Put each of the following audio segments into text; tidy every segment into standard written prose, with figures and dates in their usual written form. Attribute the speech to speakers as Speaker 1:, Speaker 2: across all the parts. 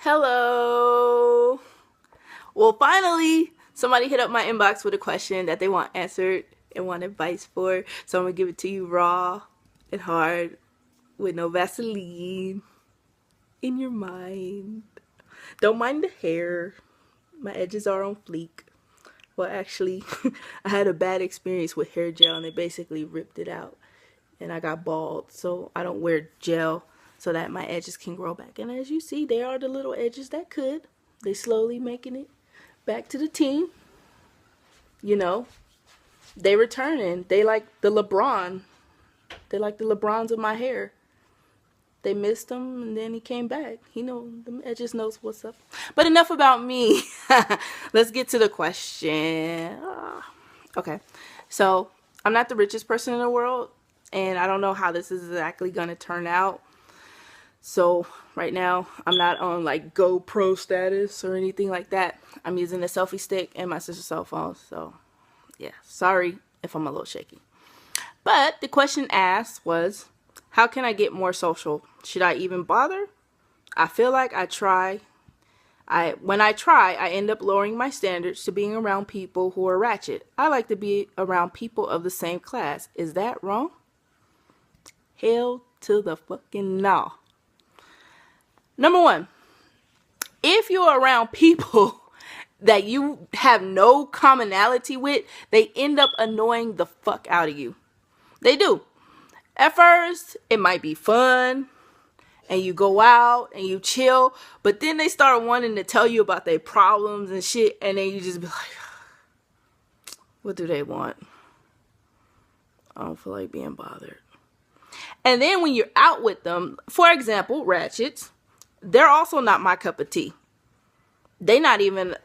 Speaker 1: Hello. Well, finally, somebody hit up my inbox with a question that they want answered and want advice for. So I'm going to give it to you raw and hard with no Vaseline in your mind. Don't mind the hair. My edges are on fleek. Well, actually, I had a bad experience with hair gel and they basically ripped it out. And I got bald. So I don't wear gel so that my edges can grow back. And as you see, they are the little edges that could. They slowly making it back to the team. You know, they returning. They like the LeBron. They like the LeBrons of my hair. They missed him and then he came back. The edges knows what's up. But enough about me. Let's get to the question. Okay, so I'm not the richest person in the world, and I don't know how this is exactly gonna turn out. So right now, I'm not on like GoPro status or anything like that. I'm using a selfie stick and my sister's cell phone. So yeah, sorry if I'm a little shaky. But the question asked was, how can I get more social? Should I even bother? I feel like when I try, I end up lowering my standards to being around people who are ratchet. I like to be around people of the same class. Is that wrong? Hell to the fucking no. Number one, if you're around people that you have no commonality with, they end up annoying the fuck out of you. They do. At first, it might be fun, and you go out and you chill, but then they start wanting to tell you about their problems and shit, and then you just be like, what do they want? I don't feel like being bothered. And then when you're out with them, for example, ratchets, they're also not my cup of tea. They not even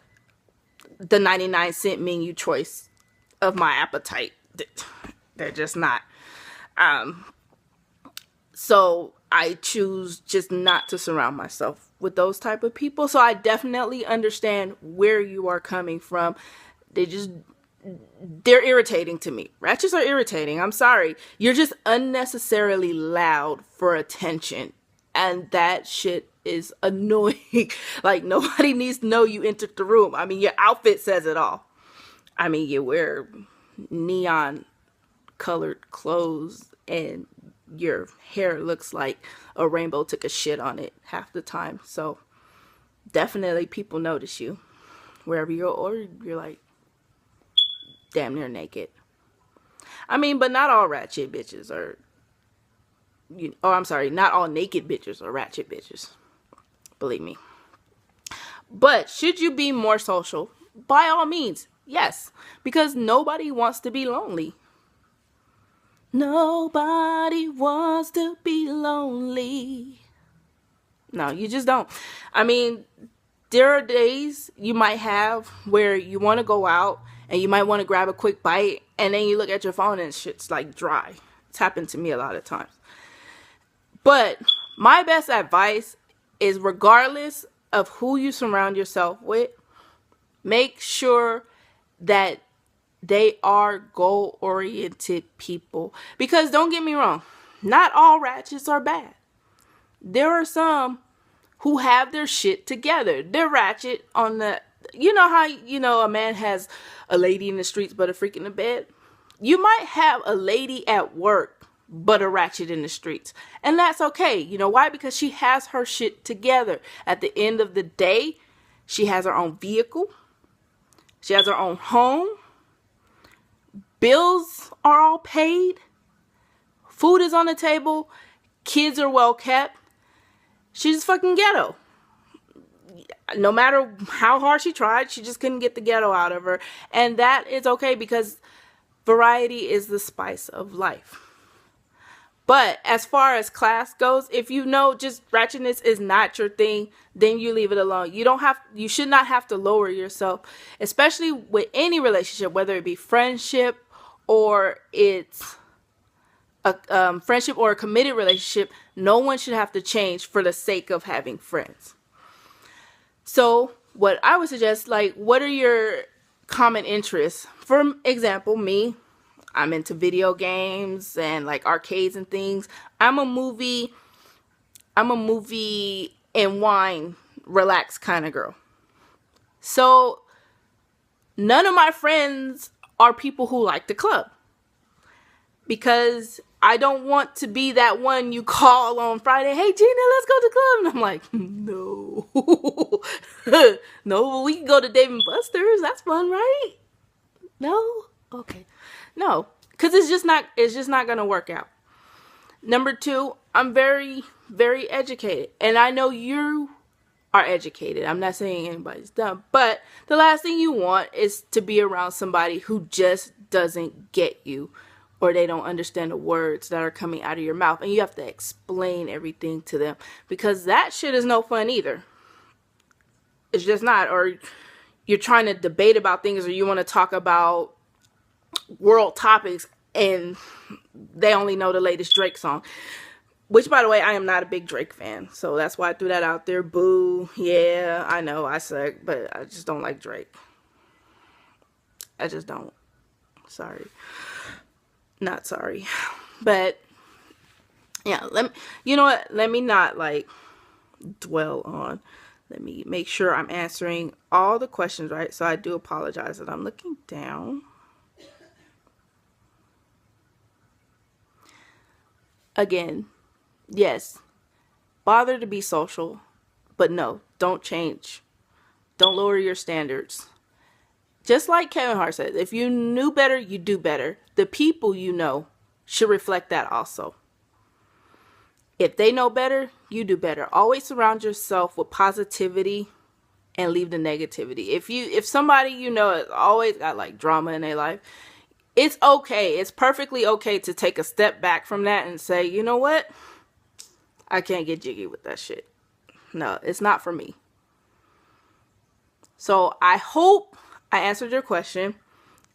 Speaker 1: the 99-cent menu choice of my appetite. They're just not. So I choose just not to surround myself with those type of people. So I definitely understand where you are coming from. They're irritating to me. Ratchets are irritating. I'm sorry. You're just unnecessarily loud for attention. And that shit is annoying. Like, nobody needs to know you entered the room. I mean, your outfit says it all. I mean, you wear neon colored clothes and your hair looks like a rainbow took a shit on it half the time. So definitely people notice you wherever you go, or you're like damn near naked. I mean, but not all ratchet bitches are, not all naked bitches are ratchet bitches. Believe me. But should you be more social? By all means, yes. Because nobody wants to be lonely. Nobody wants to be lonely. No, you just don't. I mean, there are days you might have where you want to go out and you might want to grab a quick bite, and then you look at your phone and shit's like dry. It's happened to me a lot of times. But my best advice is, regardless of who you surround yourself with, make sure that they are goal-oriented people. Because don't get me wrong, not all ratchets are bad. There are some who have their shit together. They're ratchet on the, how, a man has a lady in the streets but a freak in the bed? You might have a lady at work but a ratchet in the streets. And that's okay. You know why? Because she has her shit together. At the end of the day, she has her own vehicle. She has her own home. Bills are all paid. Food is on the table. Kids are well kept. She's fucking ghetto. No matter how hard she tried, she just couldn't get the ghetto out of her. And that is okay, because variety is the spice of life. But as far as class goes, if you know just ratchetness is not your thing, then you leave it alone. You should not have to lower yourself, especially with any relationship, whether it be friendship or it's a friendship or a committed relationship. No one should have to change for the sake of having friends. So what I would suggest, like, what are your common interests? For example, me, I'm into video games and like arcades and things. I'm a movie and wine relaxed kind of girl. So none of my friends are people who like the club, because I don't want to be that one you call on Friday, hey Gina, let's go to the club. And I'm like, no. No, we can go to Dave and Buster's. That's fun, right? No? Okay. No. Because it's just not going to work out. Number 2, I'm very, very educated. And I know you are educated. I'm not saying anybody's dumb. But the last thing you want is to be around somebody who just doesn't get you, or they don't understand the words that are coming out of your mouth, and you have to explain everything to them, because that shit is no fun either. It's just not. Or you're trying to debate about things, or you want to talk about world topics, and they only know the latest Drake song. Which, by the way, I am not a big Drake fan, so that's why I threw that out there. Boo. Yeah, I know I suck, but I just don't like Drake. I just don't. Sorry. Not sorry. But yeah, you know what? Let me not like dwell on. Let me make sure I'm answering all the questions right. So I do apologize that I'm looking down. Again, yes, bother to be social, but no, don't change. Don't lower your standards. Just like Kevin Hart said, if you knew better, you do better. The people you know should reflect that also. If they know better, you do better. Always surround yourself with positivity and leave the negativity. If somebody you know has always got like drama in their life, it's okay. It's perfectly okay to take a step back from that and say, you know what? I can't get jiggy with that shit. No, it's not for me. So I hope I answered your question,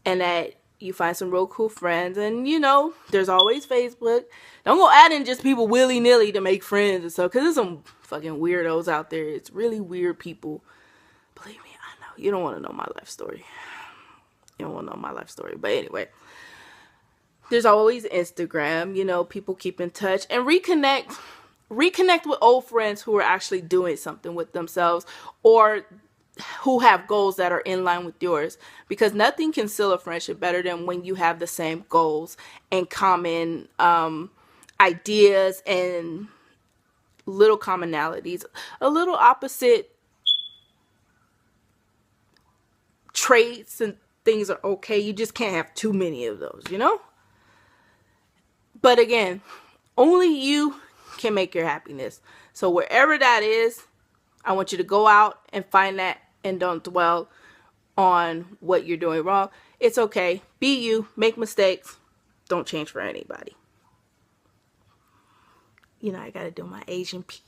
Speaker 1: and that you find some real cool friends. And, you know, there's always Facebook. Don't go adding just people willy-nilly to make friends and stuff, because there's some fucking weirdos out there. It's really weird people. Believe me, I know. You don't want to know my life story. You don't want to know my life story. But anyway, there's always Instagram. You know, people keep in touch and reconnect with old friends who are actually doing something with themselves, or who have goals that are in line with yours, because nothing can seal a friendship better than when you have the same goals and common ideas and little commonalities. A little opposite traits and things are okay. You just can't have too many of those, you know? But again, only you can make your happiness. So wherever that is, I want you to go out and find that, and don't dwell on what you're doing wrong. It's okay. Be you. Make mistakes. Don't change for anybody. You know, I gotta do my Asian piece.